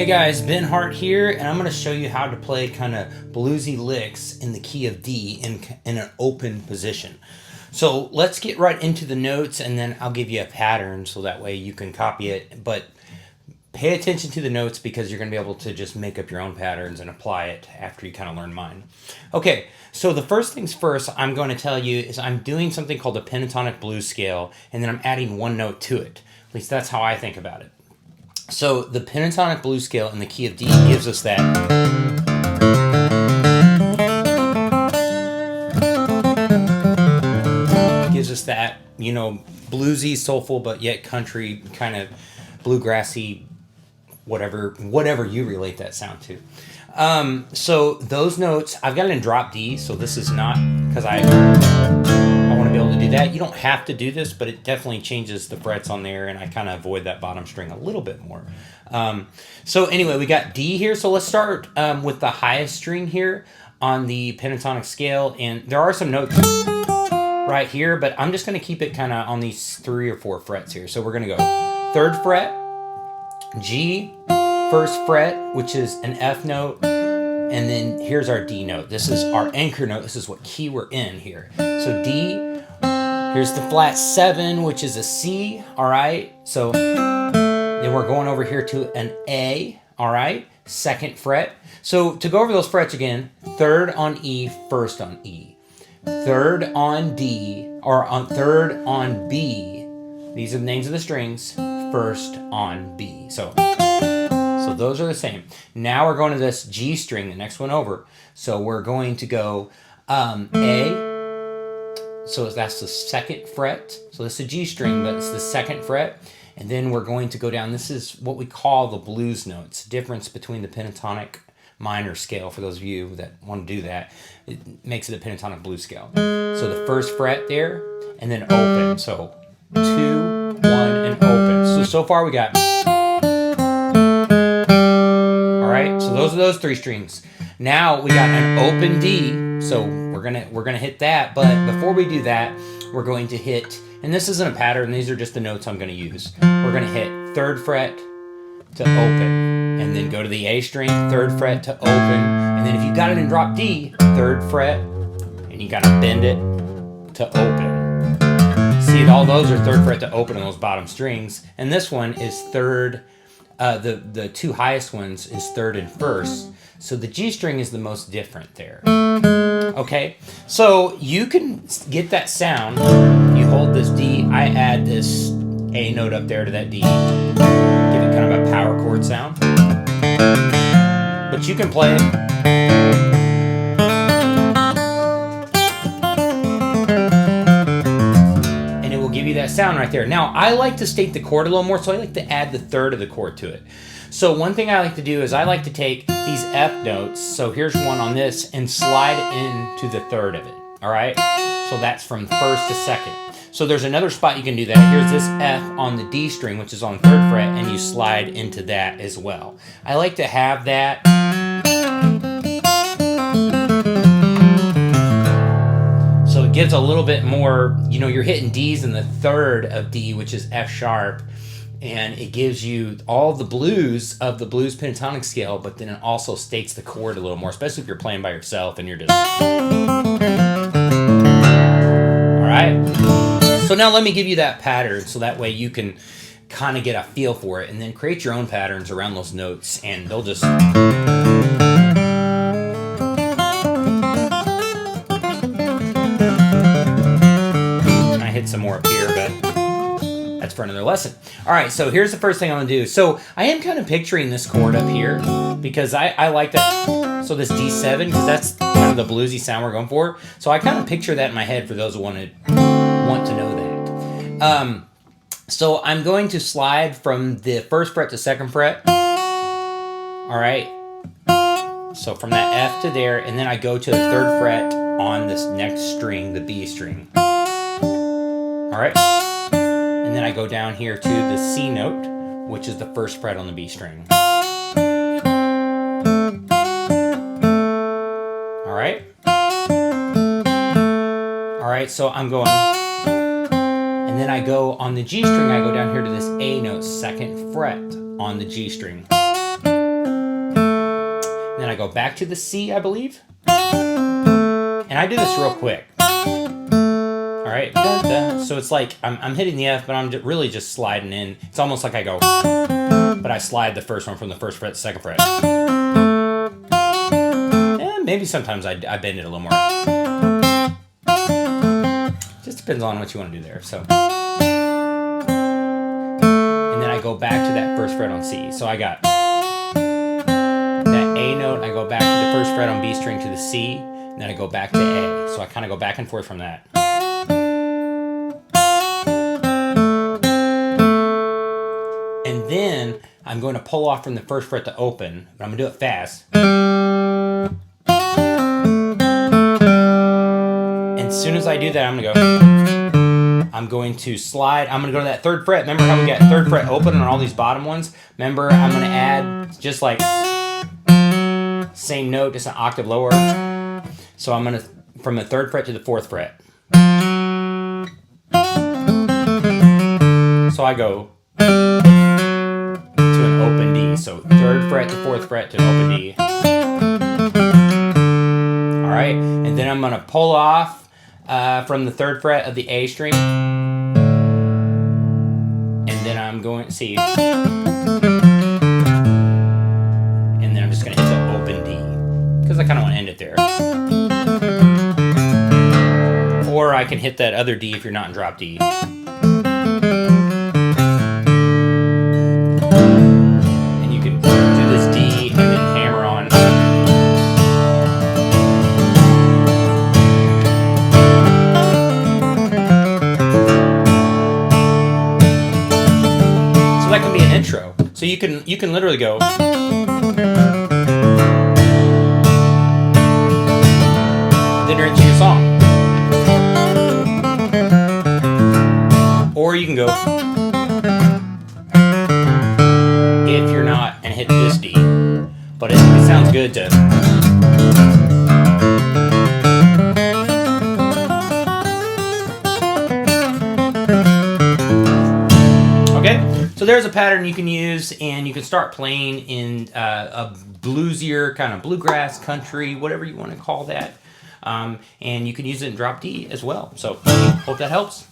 Hey guys, Ben Hart here, and I'm going to show you how to play kind of bluesy licks in the key of D in an open position. So let's get right into the notes, and then I'll give you a pattern so that way you can copy it. But pay attention to the notes because you're going to be able to just make up your own patterns and apply it after you kind of learn mine. Okay, so the first things first I'm going to tell you is I'm doing something called a pentatonic blues scale, and then I'm adding one note to it. At least that's how I think about it. So the pentatonic blues scale in the key of D gives us that. Gives us that, you know, bluesy, soulful, but yet country, kind of bluegrassy, whatever you relate that sound to. So those notes, I've got it in drop D, so this is not, because I want to be able to do that. You don't have to do this, but it definitely changes the frets on there, and I kind of avoid that bottom string a little bit more. So anyway, we got D here, so let's start with the highest string here on the pentatonic scale, and there are some notes right here, but I'm just going to keep it kind of on these 3 or 4 frets here. So we're going to go 3rd fret, G, 1st fret, which is an F note, and then here's our D note. This is our anchor note. This is what key we're in here. So D, here's the flat 7, which is a C, all right? So then we're going over here to an A, all right? 2nd fret. So to go over those frets again, 3rd on E, 1st on E. 3rd on D, or on 3rd on B. These are the names of the strings. 1st on B. So those are the same. Now we're going to this G string, the next one over. So we're going to go A. So that's the 2nd fret. So this is a G string, but it's the 2nd fret. And then we're going to go down. This is what we call the blues notes. Difference between the pentatonic minor scale, for those of you that want to do that. It makes it a pentatonic blues scale. So the 1st fret there, and then open. So 2, 1, and open. So far we got... Alright, so those are those 3 strings. Now we got an open D, so we're gonna hit that, but before we do that, we're going to hit, and this isn't a pattern, these are just the notes I'm gonna use. We're gonna hit 3rd fret to open, and then go to the A string, 3rd fret to open, and then if you got it in drop D, 3rd fret, and you gotta bend it to open. See, all those are 3rd fret to open on those bottom strings, and this one is 3rd. The 2 highest ones is 3rd and 1st. So the G string is the most different there. Okay, so you can get that sound. You hold this D. I add this A note up there to that D. Give it kind of a power chord sound. But you can play it. Give you that sound right there. Now, I like to state the chord a little more, so I like to add the 3rd of the chord to it. So one thing I like to do is I like to take these F notes, so here's one on this, and slide into the 3rd of it, all right? So that's from 1st to 2nd. So there's another spot you can do that. Here's this F on the D string, which is on 3rd fret, and you slide into that as well. I like to have that. So it gives a little bit more, you know, you're hitting D's in the 3rd of D, which is F sharp, and it gives you all the blues of the blues pentatonic scale, but then it also states the chord a little more, especially if you're playing by yourself and you're just... All right? So now let me give you that pattern so that way you can kind of get a feel for it and then create your own patterns around those notes, and they'll just... hit some more up here, but that's for another lesson. All right, so here's the first thing I'm gonna do. So I am kind of picturing this chord up here because I like that. So this D7, because that's kind of the bluesy sound we're going for. So I kind of picture that in my head for those who want to know that. So I'm going to slide from the 1st fret to 2nd fret. All right. So from that F to there, and then I go to the 3rd fret on this next string, the B string. All right, and then I go down here to the C note, which is the 1st fret on the B string. All right, so I'm going, and then I go on the G string, I go down here to this A note, 2nd fret on the G string. then I go back to the C, I believe. And I do this real quick. All right, so it's like I'm hitting the F, but I'm really just sliding in. It's almost like I go, but I slide the first one from the first fret to the second fret. And maybe sometimes I bend it a little more. Just depends on what you want to do there. So, and then I go back to that first fret on C. So I got that A note. I go back to the first fret on B string to the C, and then I go back to A. So I kind of go back and forth from that. And then I'm going to pull off from the first fret to open, but I'm going to do it fast. And as soon as I do that, I'm going to slide. I'm going to go to that third fret. Remember how we got third fret open on all these bottom ones? Remember, I'm going to add just like same note, just an octave lower. So I'm going to, from the third fret to the fourth fret. So I go to an open D. So third fret to fourth fret to an open D. All right, and then I'm gonna pull off from the third fret of the A string, and then I'm going to C, and then I'm just gonna hit the open D because I kind of want to end it there. Or I can hit that other D if you're not in drop D. That can be an intro. So you can literally go. Then you're into your song. Or you can go if you're not and hit this D. But it sounds good to. Okay. So there's a pattern you can use, and you can start playing in a bluesier kind of bluegrass, country, whatever you want to call that. And you can use it in drop D as well. So hope that helps.